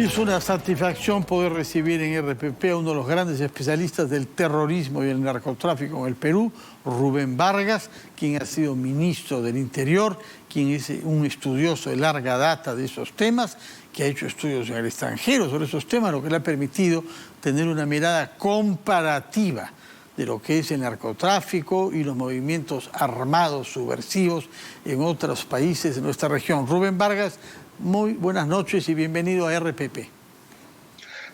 Es una satisfacción poder recibir en RPP a uno de los grandes especialistas del terrorismo y el narcotráfico en el Perú, Rubén Vargas, quien ha sido ministro del Interior, quien es un estudioso de larga data de esos temas, que ha hecho estudios en el extranjero sobre esos temas, lo que le ha permitido tener una mirada comparativa de lo que es el narcotráfico y los movimientos armados subversivos en otros países de nuestra región. Rubén Vargas, muy buenas noches y bienvenido a RPP.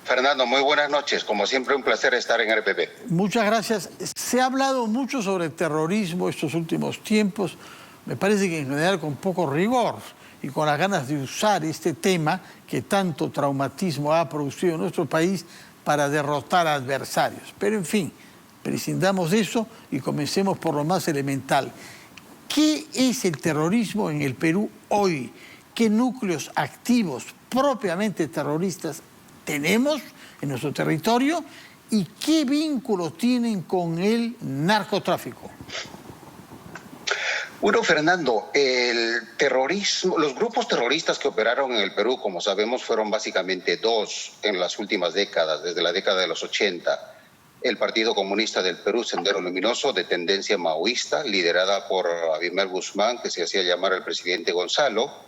Fernando, muy buenas noches. Como siempre, un placer estar en RPP. Muchas gracias. Se ha hablado mucho sobre terrorismo estos últimos tiempos. Me parece que en general con poco rigor y con las ganas de usar este tema que tanto traumatismo ha producido en nuestro país para derrotar a adversarios. Pero en fin, prescindamos de eso y comencemos por lo más elemental. ¿Qué es el terrorismo en el Perú hoy? ¿Qué núcleos activos propiamente terroristas tenemos en nuestro territorio y qué vínculo tienen con el narcotráfico? Bueno, Fernando, el terrorismo, los grupos terroristas que operaron en el Perú, como sabemos, fueron básicamente dos en las últimas décadas, desde la década de los 80. El Partido Comunista del Perú, Sendero Luminoso, de tendencia maoísta, liderada por Abimael Guzmán, que se hacía llamar el presidente Gonzalo,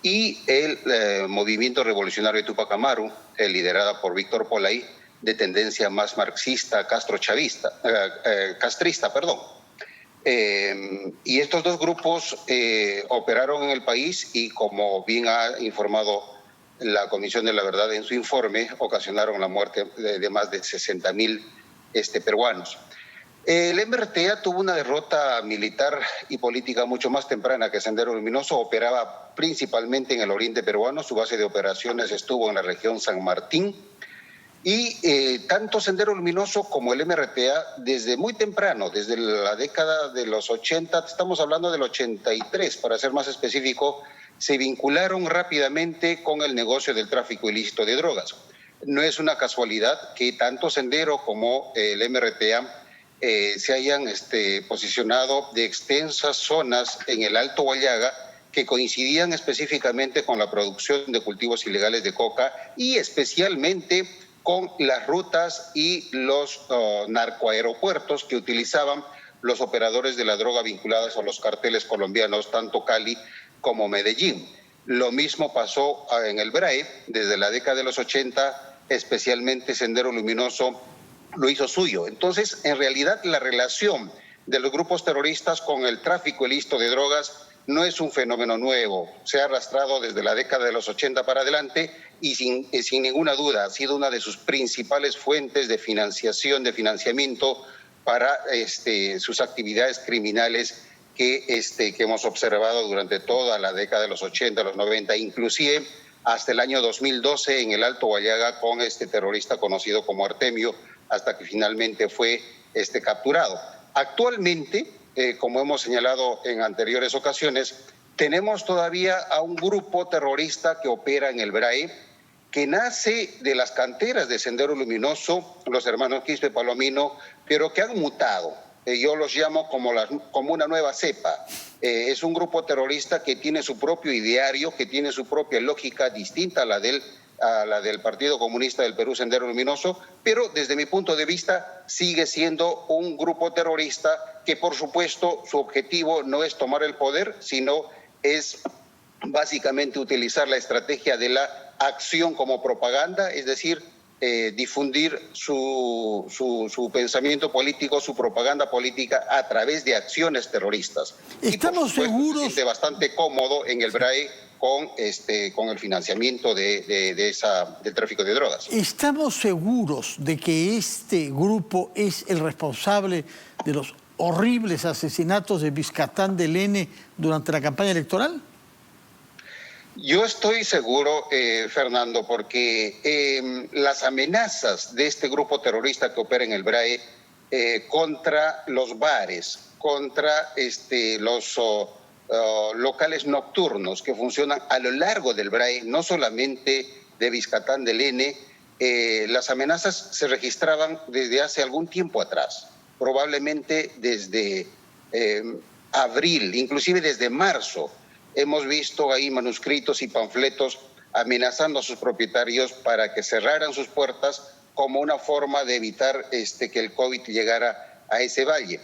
y el Movimiento Revolucionario de Túpac Amaru, liderada por Víctor Polay, de tendencia más marxista, castrista. Y estos dos grupos operaron en el país y, como bien ha informado la Comisión de la Verdad en su informe, ocasionaron la muerte de más de 60.000 peruanos. El MRTA tuvo una derrota militar y política mucho más temprana que Sendero Luminoso. Operaba principalmente en el oriente peruano. Su base de operaciones estuvo en la región San Martín. Y tanto Sendero Luminoso como el MRTA, desde muy temprano, desde la década de los 80, estamos hablando del 83, para ser más específico, se vincularon rápidamente con el negocio del tráfico ilícito de drogas. No es una casualidad que tanto Sendero como el MRTA se hayan posicionado de extensas zonas en el Alto Huallaga que coincidían específicamente con la producción de cultivos ilegales de coca y especialmente con las rutas y los narcoaeropuertos que utilizaban los operadores de la droga vinculados a los carteles colombianos, tanto Cali como Medellín. Lo mismo pasó en el BRAE desde la década de los 80, especialmente Sendero Luminoso lo hizo suyo. Entonces, en realidad, la relación de los grupos terroristas con el tráfico ilícito de drogas no es un fenómeno nuevo. Se ha arrastrado desde la década de los 80 para adelante y sin ninguna duda ha sido una de sus principales fuentes de financiación, de financiamiento para sus actividades criminales que hemos observado durante toda la década de los 80, los 90, inclusive hasta el año 2012 en el Alto Huallaga con este terrorista conocido como Artemio, hasta que finalmente fue capturado. Actualmente, como hemos señalado en anteriores ocasiones, tenemos todavía a un grupo terrorista que opera en el BRAE, que nace de las canteras de Sendero Luminoso, los hermanos Quispe Palomino, pero que han mutado. Yo los llamo como una nueva cepa. Es un grupo terrorista que tiene su propio ideario, que tiene su propia lógica distinta a la del Partido Comunista del Perú, Sendero Luminoso, pero desde mi punto de vista sigue siendo un grupo terrorista que, por supuesto, su objetivo no es tomar el poder, sino es básicamente utilizar la estrategia de la acción como propaganda, es decir, difundir su pensamiento político, su propaganda política a través de acciones terroristas. Estamos seguros. Se siente bastante cómodo en el BRAE con el financiamiento del tráfico de drogas. ¿Estamos seguros de que este grupo es el responsable de los horribles asesinatos de Vizcatán del N durante la campaña electoral? Yo estoy seguro, Fernando, porque las amenazas de este grupo terrorista que opera en el BRAE contra los bares, contra los locales nocturnos que funcionan a lo largo del BRAE, no solamente de Vizcatán del N, las amenazas se registraban desde hace algún tiempo atrás, probablemente desde abril, inclusive desde marzo. Hemos visto ahí manuscritos y panfletos amenazando a sus propietarios para que cerraran sus puertas como una forma de evitar que el COVID llegara a ese valle.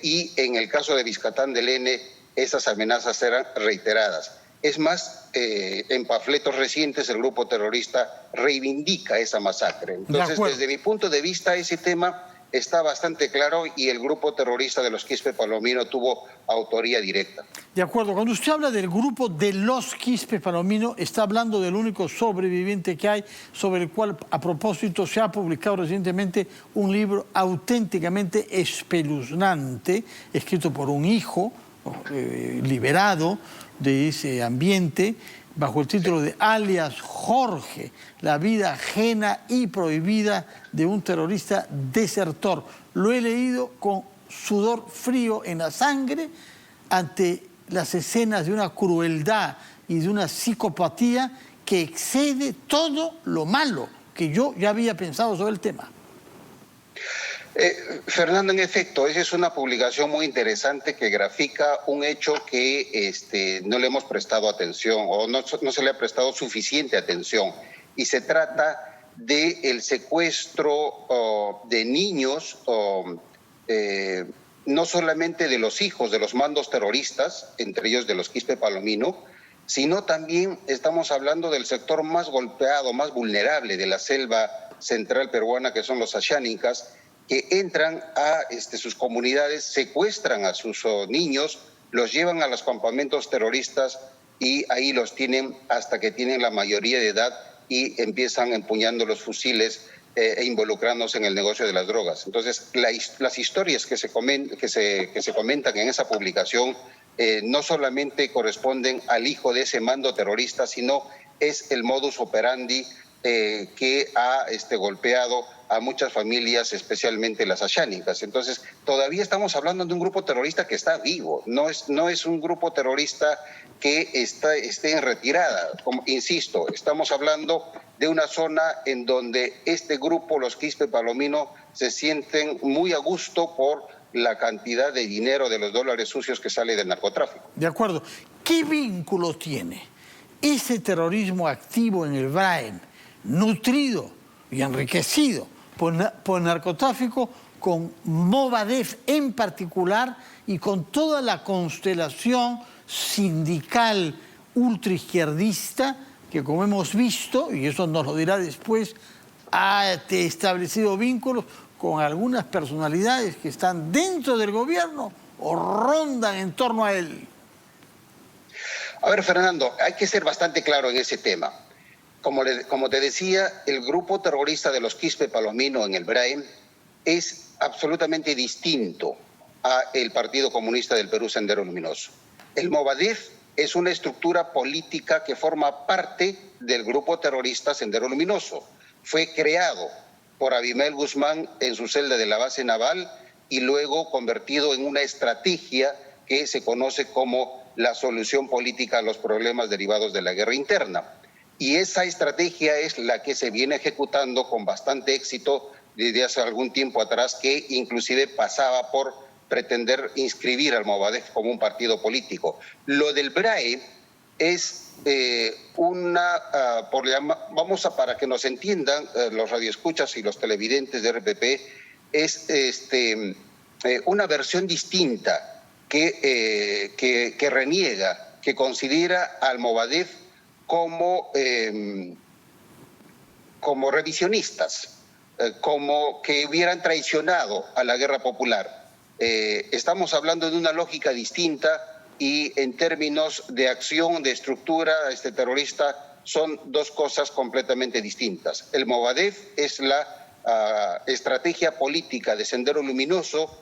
Y en el caso de Vizcatán del N, esas amenazas eran reiteradas. Es más, en panfletos recientes el grupo terrorista reivindica esa masacre. Entonces, desde mi punto de vista, ese tema está bastante claro y el grupo terrorista de los Quispe Palomino tuvo autoría directa. De acuerdo. Cuando usted habla del grupo de los Quispe Palomino, está hablando del único sobreviviente que hay, sobre el cual, a propósito, se ha publicado recientemente un libro auténticamente espeluznante, escrito por un hijo liberado de ese ambiente, bajo el título de Alias Jorge, la vida ajena y prohibida de un terrorista desertor. Lo he leído con sudor frío en la sangre ante las escenas de una crueldad y de una psicopatía que excede todo lo malo que yo ya había pensado sobre el tema. Fernando, en efecto, esa es una publicación muy interesante que grafica un hecho que no le hemos prestado atención o no se le ha prestado suficiente atención. Y se trata del secuestro de niños, no solamente de los hijos de los mandos terroristas, entre ellos de los Quispe Palomino, sino también estamos hablando del sector más golpeado, más vulnerable de la selva central peruana, que son los Ashánicas, que entran a sus comunidades, secuestran a sus niños, los llevan a los campamentos terroristas y ahí los tienen hasta que tienen la mayoría de edad y empiezan empuñando los fusiles e involucrándose en el negocio de las drogas. Entonces, las historias que se comentan en esa publicación no solamente corresponden al hijo de ese mando terrorista, sino es el modus operandi que ha golpeado a muchas familias, especialmente las ashánicas. Entonces, todavía estamos hablando de un grupo terrorista que está vivo, no es un grupo terrorista que esté en retirada. Como, insisto, estamos hablando de una zona en donde este grupo, los Quispe Palomino, se sienten muy a gusto por la cantidad de dinero, de los dólares sucios que sale del narcotráfico. De acuerdo. ¿Qué vínculo tiene ese terrorismo activo en el Brain, nutrido y enriquecido por el narcotráfico, con Movadef en particular y con toda la constelación sindical ultraizquierdista que, como hemos visto, y eso nos lo dirá después, ha establecido vínculos con algunas personalidades que están dentro del gobierno o rondan en torno a él? A ver, Fernando, hay que ser bastante claro en ese tema. Como te decía, el grupo terrorista de los Quispe Palomino en el Brain es absolutamente distinto al Partido Comunista del Perú, Sendero Luminoso. El Movadef es una estructura política que forma parte del grupo terrorista Sendero Luminoso. Fue creado por Abimael Guzmán en su celda de la base naval y luego convertido en una estrategia que se conoce como la solución política a los problemas derivados de la guerra interna. Y esa estrategia es la que se viene ejecutando con bastante éxito desde hace algún tiempo atrás, que inclusive pasaba por pretender inscribir al Movadef como un partido político. Lo del BRAE es para que nos entiendan los radioescuchas y los televidentes de RPP, es una versión distinta que reniega, que considera al Movadef como revisionistas, como que hubieran traicionado a la guerra popular. Estamos hablando de una lógica distinta y en términos de acción, de estructura terrorista, son dos cosas completamente distintas. El Movadef es la estrategia política de Sendero Luminoso,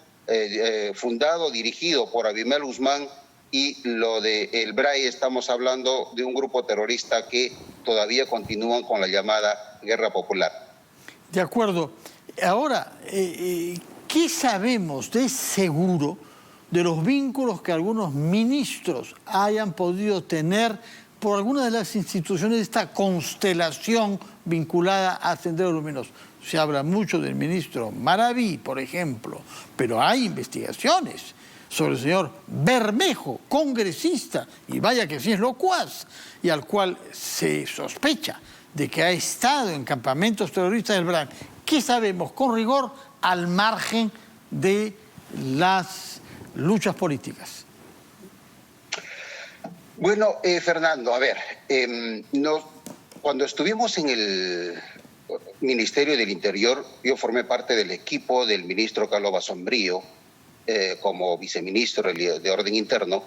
fundado, dirigido por Abimael Guzmán, y lo del BRAE, estamos hablando de un grupo terrorista que todavía continúan con la llamada guerra popular. De acuerdo. Ahora, ¿qué sabemos de seguro de los vínculos que algunos ministros hayan podido tener por alguna de las instituciones de esta constelación vinculada a Sendero Luminoso? Se habla mucho del ministro Maraví, por ejemplo, pero hay investigaciones sobre el señor Bermejo, congresista, y vaya que sí es locuaz, y al cual se sospecha de que ha estado en campamentos terroristas del Brasil. ¿Qué sabemos con rigor al margen de las luchas políticas? Bueno, Fernando, a ver, cuando estuvimos en el Ministerio del Interior, yo formé parte del equipo del ministro Carlos Basombrío como viceministro de Orden Interno.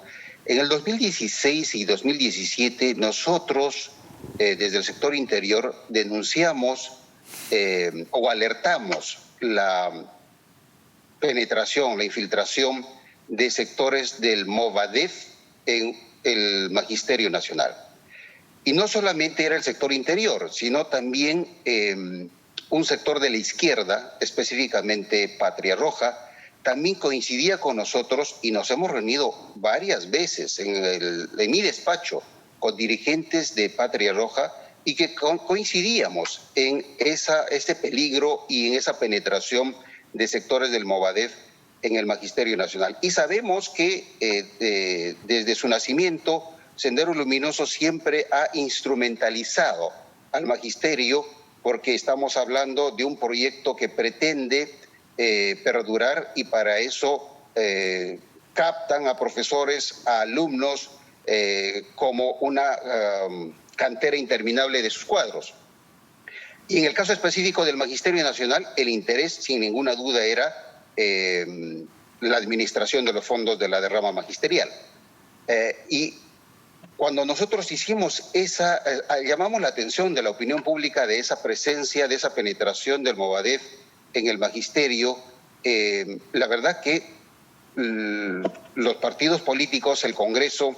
En el 2016 y 2017 nosotros, desde el sector interior, denunciamos o alertamos la penetración, la infiltración de sectores del Movadef en el Magisterio Nacional. Y no solamente era el sector interior, sino también un sector de la izquierda, específicamente Patria Roja, también coincidía con nosotros y nos hemos reunido varias veces en mi despacho con dirigentes de Patria Roja y que coincidíamos en este peligro y en esa penetración de sectores del Movadef en el Magisterio Nacional. Y sabemos que desde su nacimiento, Sendero Luminoso siempre ha instrumentalizado al magisterio porque estamos hablando de un proyecto que pretende perdurar y para eso captan a profesores, a alumnos como una cantera interminable de sus cuadros. Y en el caso específico del Magisterio Nacional, el interés sin ninguna duda era la administración de los fondos de la derrama magisterial. Y cuando nosotros hicimos llamamos la atención de la opinión pública de esa presencia, de esa penetración del Movadef en el magisterio, la verdad que los partidos políticos, el Congreso,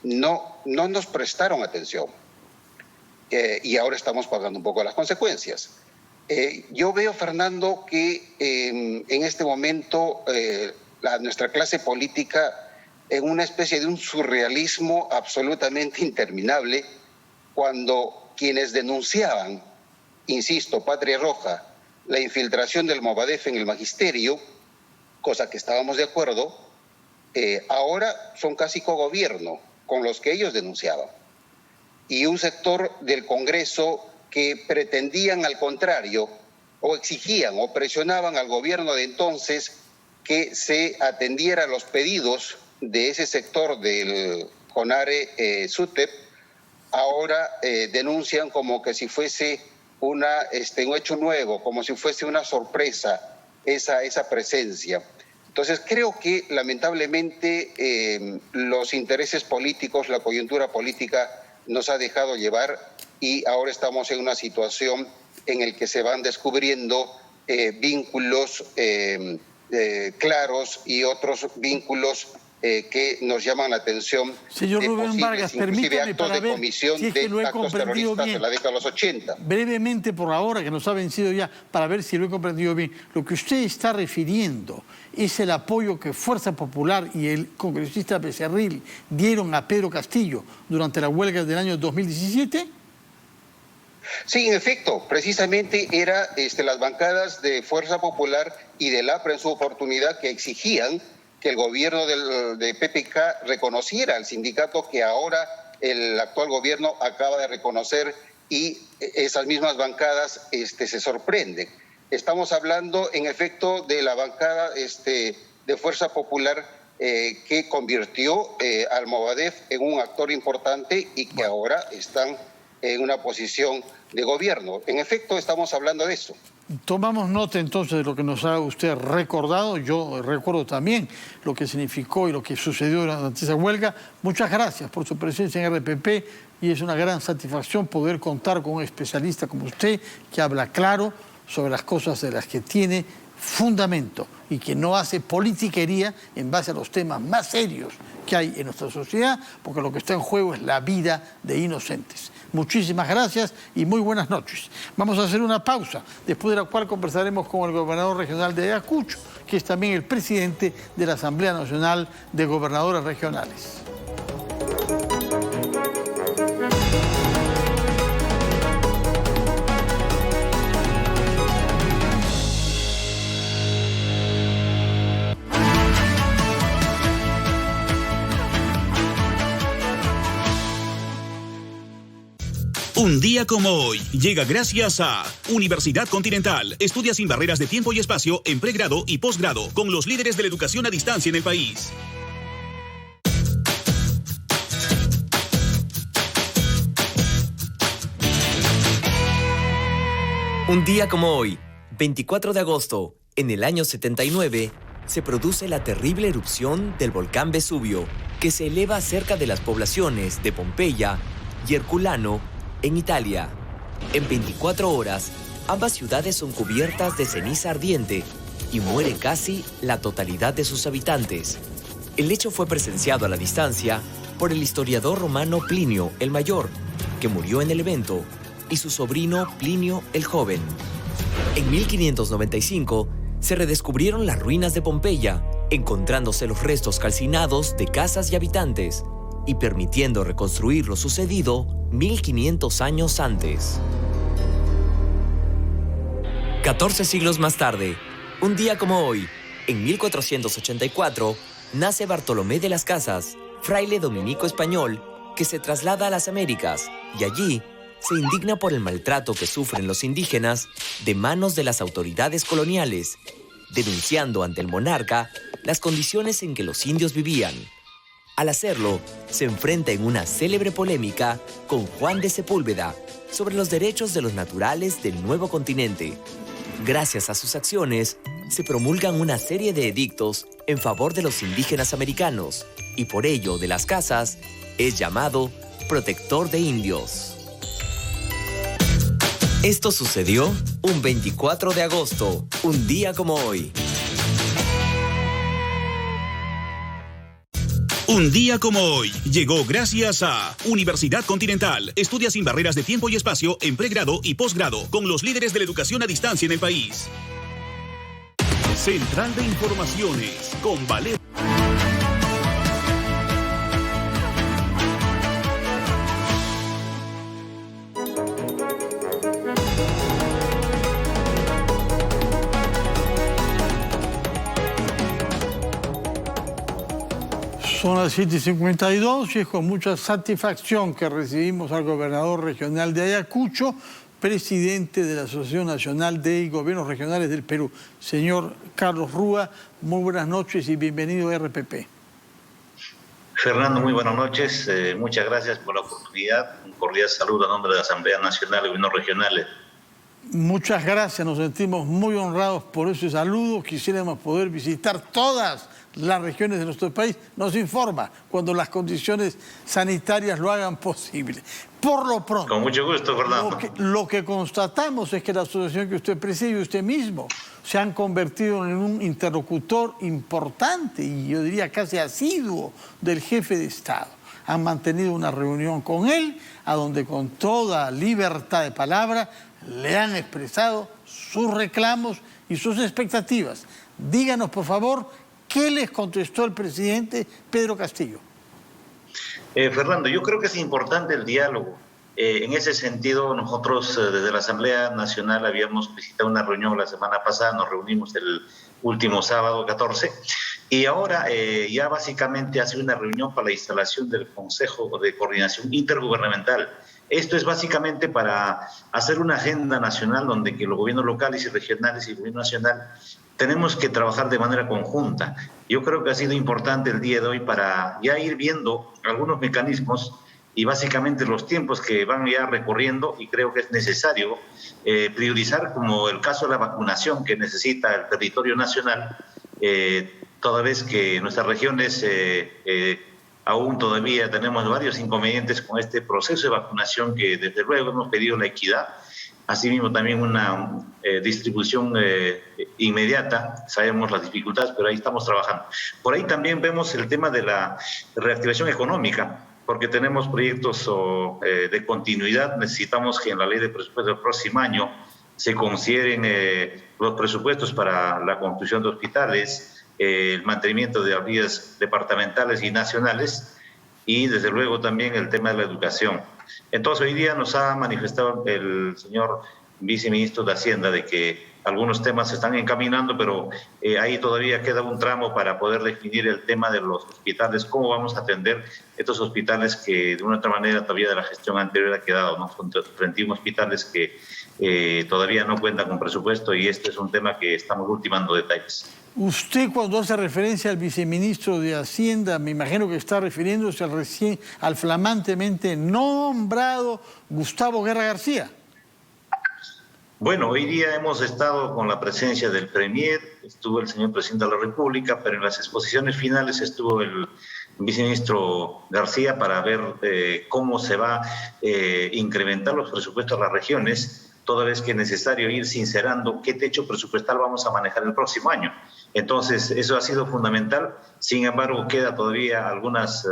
no nos prestaron atención. Y ahora estamos pagando un poco las consecuencias. Yo veo, Fernando, que en este momento nuestra clase política en una especie de un surrealismo absolutamente interminable, cuando quienes denunciaban, insisto, Patria Roja, la infiltración del Movadef en el magisterio, cosa que estábamos de acuerdo, ahora son casi cogobierno con los que ellos denunciaban. Y un sector del Congreso que pretendían al contrario, o exigían o presionaban al gobierno de entonces que se atendiera a los pedidos de ese sector del CONARE SUTEP, ahora denuncian como que si fuese un hecho nuevo, como si fuese una sorpresa esa presencia. Entonces creo que lamentablemente los intereses políticos, la coyuntura política nos ha dejado llevar y ahora estamos en una situación en la que se van descubriendo vínculos claros y otros vínculos que nos llaman la atención. Señor Rubén Vargas, permítame actos para de ver comisión si es que lo he actos comprendido terroristas bien. de la década de los 80. Brevemente, por ahora, que nos ha vencido ya, para ver si lo he comprendido bien. Lo que usted está refiriendo es el apoyo que Fuerza Popular y el congresista Becerril dieron a Pedro Castillo durante la huelga del año 2017. Sí, en efecto, precisamente era las bancadas de Fuerza Popular y del APRA en su oportunidad que exigían que el gobierno de PPK reconociera al sindicato que ahora el actual gobierno acaba de reconocer y esas mismas bancadas se sorprenden. Estamos hablando, en efecto, de la bancada de Fuerza Popular que convirtió al Movadef en un actor importante y que ahora están en una posición de gobierno. En efecto, estamos hablando de eso. Tomamos nota entonces de lo que nos ha usted recordado. Yo recuerdo también lo que significó y lo que sucedió durante esa huelga. Muchas gracias por su presencia en RPP y es una gran satisfacción poder contar con un especialista como usted que habla claro sobre las cosas de las que tiene fundamento y que no hace politiquería en base a los temas más serios que hay en nuestra sociedad, porque lo que está en juego es la vida de inocentes. Muchísimas gracias y muy buenas noches. Vamos a hacer una pausa, después de la cual conversaremos con el gobernador regional de Ayacucho, que es también el presidente de la Asamblea Nacional de Gobernadores Regionales. Un día como hoy llega gracias a Universidad Continental. Estudia sin barreras de tiempo y espacio en pregrado y posgrado con los líderes de la educación a distancia en el país. Un día como hoy, 24 de agosto, en el año 79, se produce la terrible erupción del volcán Vesubio, que se eleva cerca de las poblaciones de Pompeya y Herculano, en Italia. En 24 horas, ambas ciudades son cubiertas de ceniza ardiente y muere casi la totalidad de sus habitantes. El hecho fue presenciado a la distancia por el historiador romano Plinio el Mayor, que murió en el evento, y su sobrino Plinio el Joven. En 1595 se redescubrieron las ruinas de Pompeya, encontrándose los restos calcinados de casas y habitantes, y permitiendo reconstruir lo sucedido 1500 años antes. 14 siglos más tarde, un día como hoy, en 1484, nace Bartolomé de las Casas, fraile dominico español, que se traslada a las Américas y allí se indigna por el maltrato que sufren los indígenas de manos de las autoridades coloniales, denunciando ante el monarca las condiciones en que los indios vivían. Al hacerlo, se enfrenta en una célebre polémica con Juan de Sepúlveda sobre los derechos de los naturales del nuevo continente. Gracias a sus acciones, se promulgan una serie de edictos en favor de los indígenas americanos y por ello de las Casas es llamado protector de indios. Esto sucedió un 24 de agosto, un día como hoy. Un día como hoy llegó gracias a Universidad Continental. Estudia sin barreras de tiempo y espacio en pregrado y posgrado con los líderes de la educación a distancia en el país. Central de Informaciones con Valeria. Son las 7:52 y es con mucha satisfacción que recibimos al gobernador regional de Ayacucho, presidente de la Asociación Nacional de Gobiernos Regionales del Perú, señor Carlos Rúa. Muy buenas noches y bienvenido a RPP. Fernando, muy buenas noches. Muchas gracias por la oportunidad. Un cordial saludo a nombre de la Asamblea Nacional de Gobiernos Regionales. Muchas gracias, nos sentimos muy honrados por ese saludo. Quisiéramos poder visitar todas las regiones de nuestro país. Nos informa cuando las condiciones sanitarias lo hagan posible. Por lo pronto, con mucho gusto, Fernando. Lo que constatamos es que la asociación que usted preside y usted mismo se han convertido en un interlocutor importante y yo diría casi asiduo del jefe de Estado. Han mantenido una reunión con él, a donde con toda libertad de palabra le han expresado sus reclamos y sus expectativas. Díganos, por favor, ¿qué les contestó el presidente Pedro Castillo? Fernando, yo creo que es importante el diálogo. En ese sentido, nosotros desde la Asamblea Nacional habíamos visitado una reunión la semana pasada, nos reunimos el último sábado 14, y ahora ya básicamente hace una reunión para la instalación del Consejo de Coordinación Intergubernamental. Esto es básicamente para hacer una agenda nacional donde que los gobiernos locales y regionales y el gobierno nacional tenemos que trabajar de manera conjunta. Yo creo que ha sido importante el día de hoy para ya ir viendo algunos mecanismos y básicamente los tiempos que van ya recorriendo, y creo que es necesario priorizar, como el caso de la vacunación que necesita el territorio nacional, toda vez que en nuestras regiones aún todavía tenemos varios inconvenientes con este proceso de vacunación, que desde luego hemos pedido la equidad, asimismo también una distribución inmediata. Sabemos las dificultades, pero ahí estamos trabajando. Por ahí también vemos el tema de la reactivación económica, porque tenemos proyectos de continuidad. Necesitamos que en la ley de presupuesto del próximo año se consideren los presupuestos para la construcción de hospitales, el mantenimiento de las vías departamentales y nacionales, y desde luego también el tema de la educación. Entonces hoy día nos ha manifestado el señor viceministro de Hacienda de que algunos temas se están encaminando, pero ahí todavía queda un tramo para poder definir el tema de los hospitales, cómo vamos a atender estos hospitales que de una otra manera todavía de la gestión anterior ha quedado, ¿no? Frente a hospitales que todavía no cuentan con presupuesto, y este es un tema que estamos ultimando detalles. Usted, cuando hace referencia al viceministro de Hacienda, me imagino que está refiriéndose al flamantemente nombrado Gustavo Guerra García. Bueno, hoy día hemos estado con la presencia del Premier, estuvo el señor presidente de la República, pero en las exposiciones finales estuvo el viceministro García para ver cómo se va a incrementar los presupuestos a las regiones, toda vez que es necesario ir sincerando qué techo presupuestal vamos a manejar el próximo año. Entonces, eso ha sido fundamental. Sin embargo, queda todavía algunas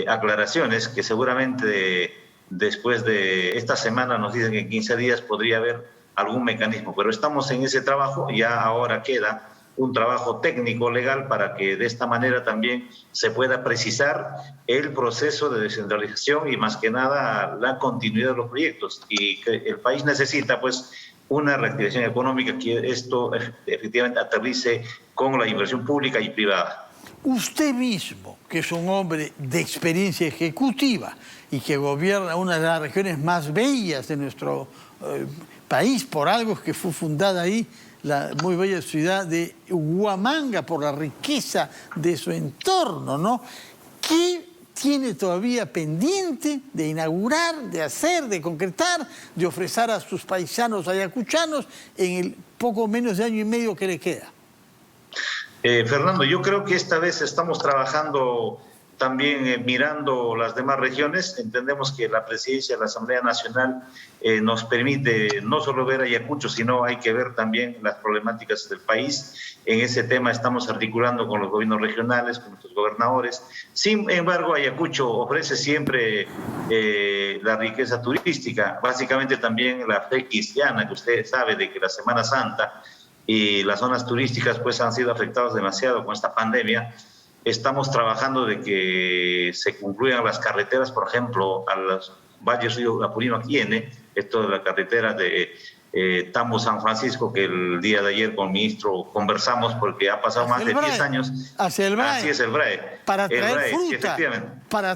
aclaraciones que seguramente después de esta semana, nos dicen que en 15 días podría haber algún mecanismo, pero estamos en ese trabajo. Ya ahora queda un trabajo técnico legal para que de esta manera también se pueda precisar el proceso de descentralización y más que nada la continuidad de los proyectos, y que el país necesita pues una reactivación económica, que esto efectivamente aterrice con la inversión pública y privada. Usted mismo, que es un hombre de experiencia ejecutiva y que gobierna una de las regiones más bellas de nuestro país, por algo que fue fundada ahí, la muy bella ciudad de Huamanga, por la riqueza de su entorno, ¿no? ¿Qué tiene todavía pendiente de inaugurar, de hacer, de concretar, de ofrecer a sus paisanos ayacuchanos en el poco menos de año y medio que le queda? Fernando, yo creo que esta vez estamos trabajando también mirando las demás regiones. Entendemos que la presidencia de la Asamblea Nacional nos permite no solo ver Ayacucho, sino hay que ver también las problemáticas del país. En ese tema estamos articulando con los gobiernos regionales, con nuestros gobernadores. Sin embargo, Ayacucho ofrece siempre la riqueza turística, básicamente también la fe cristiana, que usted sabe de que la Semana Santa y las zonas turísticas pues han sido afectadas demasiado con esta pandemia. Estamos trabajando de que se concluyan las carreteras, por ejemplo, a los valles Río Apurímac Iene, esto de la carretera de Tambo San Francisco, que el día de ayer con el ministro conversamos porque ha pasado más de 10 años. Hacia el BRAE. Así es, el BRAE. Para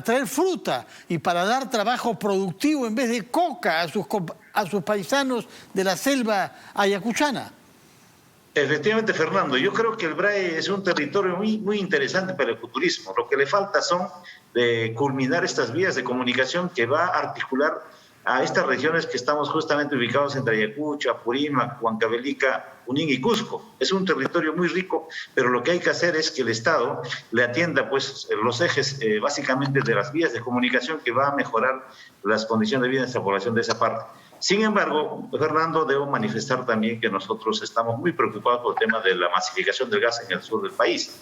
traer fruta y para dar trabajo productivo en vez de coca a sus paisanos de la selva ayacuchana. Efectivamente, Fernando, yo creo que el BRAE es un territorio muy interesante para el ecoturismo. Lo que le falta son culminar estas vías de comunicación que va a articular a estas regiones que estamos justamente ubicados entre Ayacucho, Apurímac, Huancavelica, Junín y Cusco. Es un territorio muy rico, pero lo que hay que hacer es que el Estado le atienda pues los ejes básicamente de las vías de comunicación que va a mejorar las condiciones de vida de nuestra población de esa parte. Sin embargo, Fernando, debo manifestar también que nosotros estamos muy preocupados por el tema de la masificación del gas en el sur del país.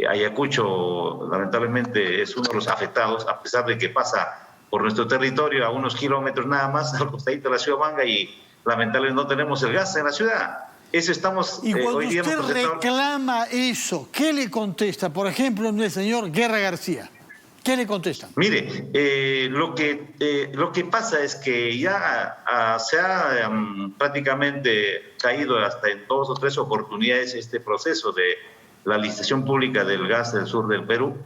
Ayacucho, lamentablemente, es uno de los afectados, a pesar de que pasa por nuestro territorio a unos kilómetros nada más, al costadito de la ciudad de Huamanga, y lamentablemente no tenemos el gas en la ciudad. Eso estamos, y cuando hoy día usted reclama eso, ¿qué le contesta? Por ejemplo, el señor Guerra García. ¿Qué le contestan? Mire, lo que pasa es que ya se ha prácticamente caído hasta en 2 o 3 oportunidades este proceso de la licitación pública del gas del sur del Perú.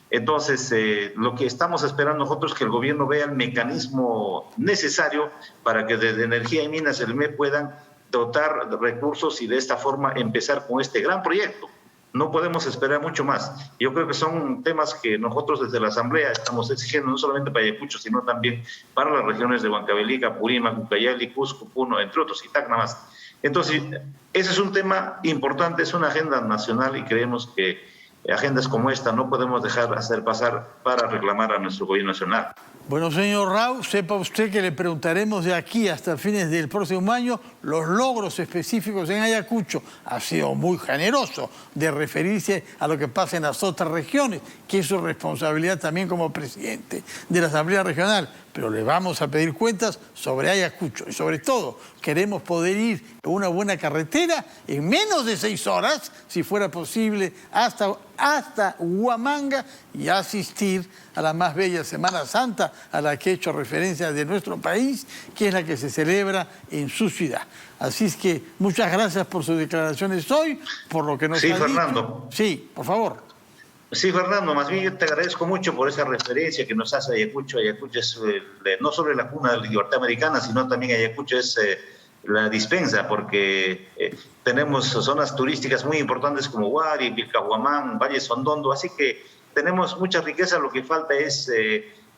Entonces, lo que estamos esperando nosotros es que el gobierno vea el mecanismo necesario para que desde Energía y Minas el ME puedan dotar de recursos y de esta forma empezar con este gran proyecto. No podemos esperar mucho más. Yo creo que son temas que nosotros desde la Asamblea estamos exigiendo no solamente para Ayacucho, sino también para las regiones de Huancavelica, Apurímac, Ucayali, Cusco, Puno, entre otros, y Tacna más. Entonces, ese es un tema importante, es una agenda nacional y creemos que agendas como esta no podemos dejar hacer pasar para reclamar a nuestro gobierno nacional. Bueno, señor Rau, sepa usted que le preguntaremos de aquí hasta fines del próximo año los logros específicos en Ayacucho. Ha sido muy generoso de referirse a lo que pasa en las otras regiones, que es su responsabilidad también como presidente de la Asamblea Regional. pero le vamos a pedir cuentas sobre Ayacucho. Y sobre todo, queremos poder ir a una buena carretera en menos de 6 horas, si fuera posible, hasta Huamanga y asistir a la más bella Semana Santa a la que he hecho referencia de nuestro país, que es la que se celebra en su ciudad. Así es que muchas gracias por sus declaraciones hoy, por lo que nos ha dicho. Fernando. Sí, por favor. Sí, Fernando, más bien yo te agradezco mucho por esa referencia que nos hace Ayacucho. Ayacucho es no solo la cuna de la libertad americana, sino también Ayacucho es la dispensa, porque tenemos zonas turísticas muy importantes como Huari, Vilcahuamán, Valle Sondondo, así que tenemos mucha riqueza. Lo que falta es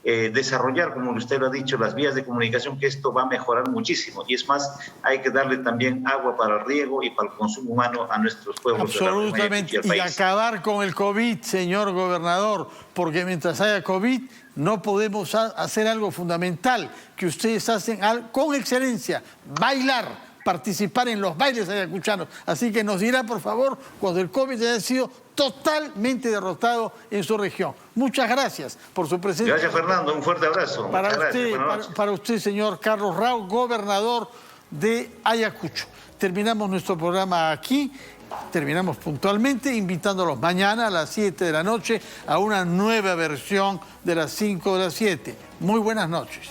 desarrollar, como usted lo ha dicho, las vías de comunicación, que esto va a mejorar muchísimo. Y es más, hay que darle también agua para el riego y para el consumo humano a nuestros pueblos. Absolutamente, y acabar con el COVID, señor gobernador, porque mientras haya COVID no podemos hacer algo fundamental que ustedes hacen con excelencia: bailar, participar en los bailes ayacuchanos. Así que nos dirá, por favor, cuando el COVID haya sido totalmente derrotado en su región. Muchas gracias por su presencia. Gracias, Fernando. Un fuerte abrazo. Para usted, señor Carlos Rao, gobernador de Ayacucho. Terminamos nuestro programa aquí. Terminamos puntualmente, invitándolos mañana a las 7 de la noche a una nueva versión de las 5 de las 7. Muy buenas noches.